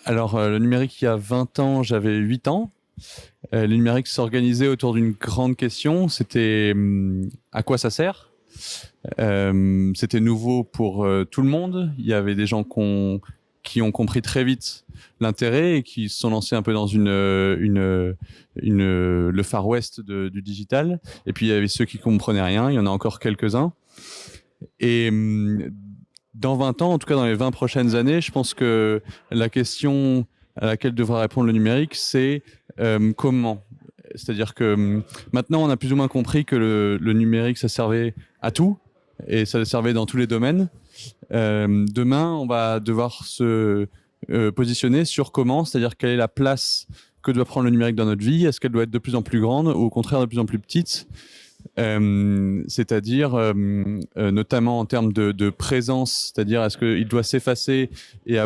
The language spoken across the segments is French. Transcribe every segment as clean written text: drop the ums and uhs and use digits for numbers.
Alors, le numérique, il y a 20 ans, j'avais 8 ans. Le numérique s'organisait autour d'une grande question, c'était à quoi ça sert. C'était nouveau pour tout le monde. Il y avait des gens qui ont compris très vite l'intérêt et qui se sont lancés un peu dans le Far West du digital. Et puis il y avait ceux qui comprenaient rien. Il y en a encore quelques-uns. Et dans 20 ans, en tout cas dans les 20 prochaines années, je pense que la question à laquelle devra répondre le numérique, c'est comment. C'est-à-dire que maintenant, on a plus ou moins compris que le numérique, ça servait à tout et ça servait dans tous les domaines. Demain, on va devoir se positionner sur comment, c'est-à-dire quelle est la place que doit prendre le numérique dans notre vie. Est-ce qu'elle doit être de plus en plus grande ou au contraire de plus en plus petite? C'est-à-dire notamment en termes de présence, c'est-à-dire est-ce qu'il doit s'effacer et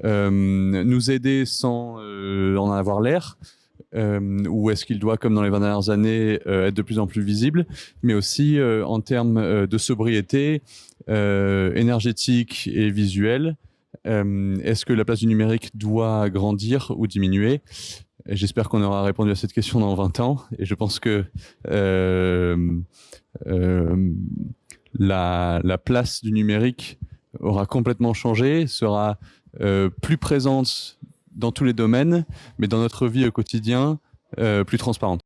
nous aider sans en avoir l'air, ou est-ce qu'il doit, comme dans les 20 dernières années, être de plus en plus visible, mais aussi en termes de sobriété énergétique et visuelle. Est-ce que la place du numérique doit grandir ou diminuer? J'espère qu'on aura répondu à cette question dans 20 ans. Et je pense que la place du numérique aura complètement changé, sera plus présente dans tous les domaines, mais dans notre vie au quotidien, plus transparente.